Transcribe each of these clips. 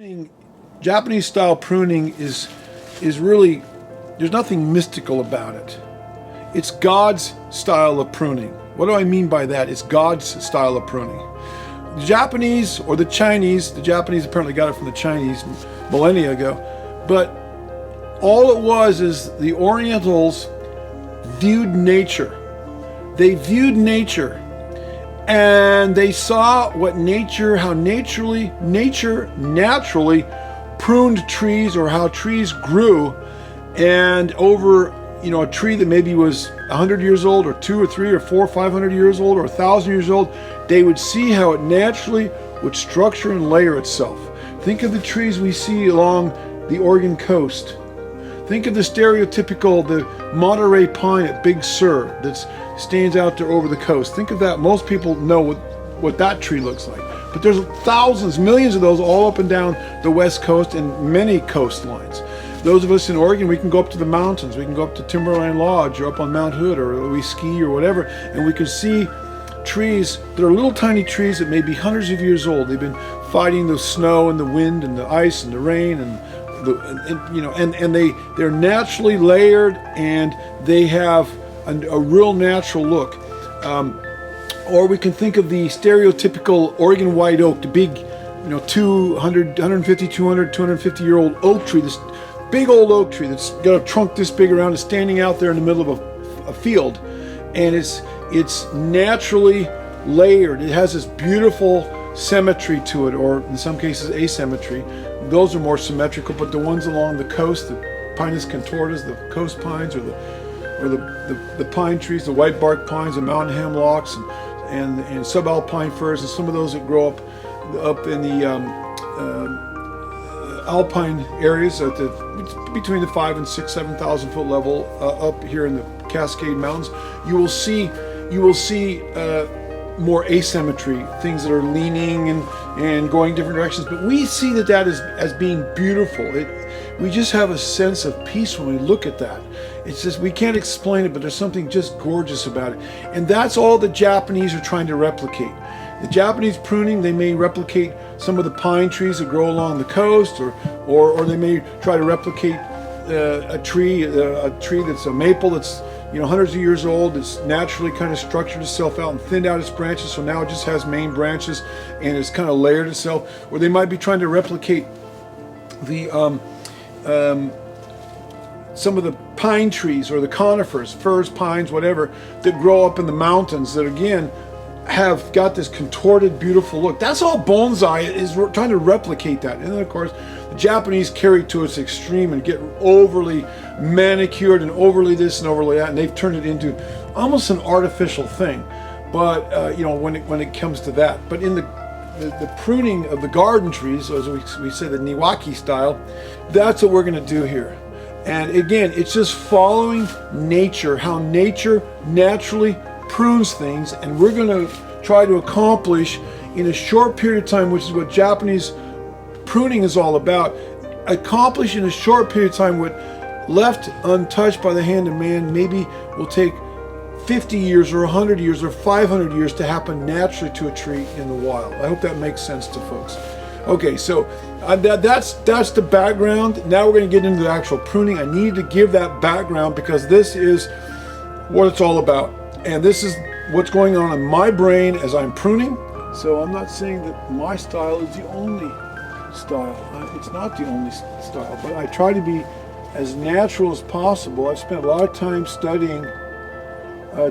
Pruning, Japanese style pruning is really, there's nothing mystical about it. It's God's style of pruning. What do I mean by that? It's God's style of pruning. The Japanese or the Chinese apparently got it from the Chinese millennia ago, but all it was is the Orientals viewed nature. They viewed nature and they saw what nature, how nature naturally pruned trees, or how trees grew, and over a tree that maybe was 100 years old, or 2 or 3 or 4 or 500 years old, or 1,000 years old, they would see how it naturally would structure and layer itself. Think of the trees we see along the Oregon coast. Think of the stereotypical, the Monterey pine at Big Sur that stands out there over the coast. Think of that. Most people know what that tree looks like. But there's thousands, millions of those all up and down the west coast and many coastlines. Those of us in Oregon, we can go up to the mountains. We can go up to Timberline Lodge or up on Mount Hood, or we ski or whatever, and we can see trees that are little tiny trees that may be hundreds of years old. They've been fighting the snow and the wind and the ice and the rain and they're naturally layered, and they have a real natural look. Or we can think of the stereotypical Oregon white oak, the big, 150, 200, 250-year-old oak tree, this big old oak tree that's got a trunk this big around, is standing out there in the middle of a field, and it's naturally layered. It has this beautiful symmetry to it, or in some cases asymmetry. Those are more symmetrical, but the ones along the coast, the Pinus contortas, the coast pines, or the pine trees, the white bark pines, the mountain hemlocks, and subalpine firs, and some of those that grow up in the alpine areas between the 5,000 and 6,000, 7,000 foot level, up here in the Cascade Mountains. You will see more asymmetry, things that are leaning and going different directions. But we see that as being beautiful. We just have a sense of peace when we look at that. It's just, we can't explain it, but there's something just gorgeous about it. And that's all the Japanese are trying to replicate. The Japanese pruning, they may replicate some of the pine trees that grow along the coast, or they may try to replicate a tree that's a maple that's hundreds of years old, that's naturally kind of structured itself out and thinned out its branches, so now it just has main branches and it's kind of layered itself. Or they might be trying to replicate the some of the pine trees, or the conifers, firs, pines, whatever, that grow up in the mountains, that again have got this contorted, beautiful look. That's all bonsai is. We're trying to replicate that. And then of course the Japanese carry it to its extreme and get overly manicured and overly this and overly that, and they've turned it into almost an artificial thing. But when it comes to that, but in the pruning of the garden trees, as we say, the Niwaki style, that's what we're going to do here. And again, it's just following nature, how nature naturally prunes things, and we're going to try to accomplish in a short period of time, which is what Japanese pruning is all about. Accomplish in a short period of time what left untouched by the hand of man maybe will take 50 years or 100 years or 500 years to happen naturally to a tree in the wild. I hope that makes sense to folks. Okay, so that's the background. Now we're going to get into the actual pruning. I needed to give that background because this is what it's all about, and this is what's going on in my brain as I'm pruning. So I'm not saying that my style is the only style. It's not the only style, but I try to be as natural as possible. I've spent a lot of time studying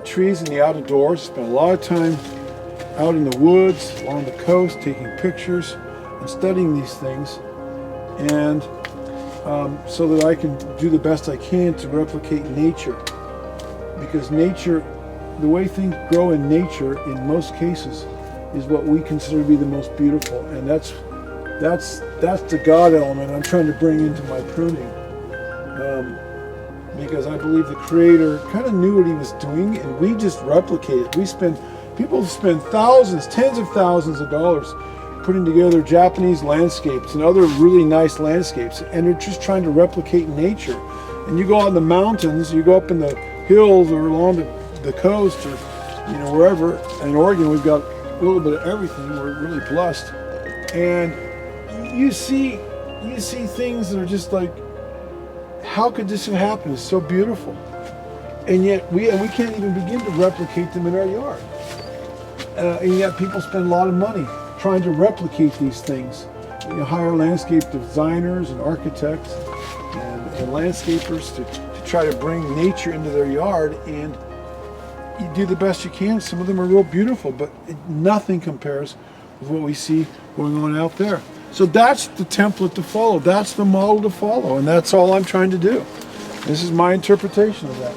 trees in the outdoors. Spent a lot of time out in the woods, along the coast, taking pictures and studying these things, and so that I can do the best I can to replicate nature. Because nature, the way things grow in nature, in most cases, is what we consider to be the most beautiful, and that's the God element I'm trying to bring into my pruning. Because I believe the Creator kind of knew what He was doing, and we just replicate it. People spend thousands, tens of thousands of dollars putting together Japanese landscapes and other really nice landscapes, and they're just trying to replicate nature. And you go out in the mountains, you go up in the hills or along the coast, or wherever. In Oregon, we've got a little bit of everything. We're really blessed, and you see things that are just like, how could this have happened? It's so beautiful, and yet we can't even begin to replicate them in our yard. And yet people spend a lot of money trying to replicate these things. You hire landscape designers and architects and landscapers to try to bring nature into their yard, and you do the best you can. Some of them are real beautiful, but nothing compares with what we see going on out there. So that's the template to follow. That's the model to follow, and that's all I'm trying to do. This is my interpretation of that.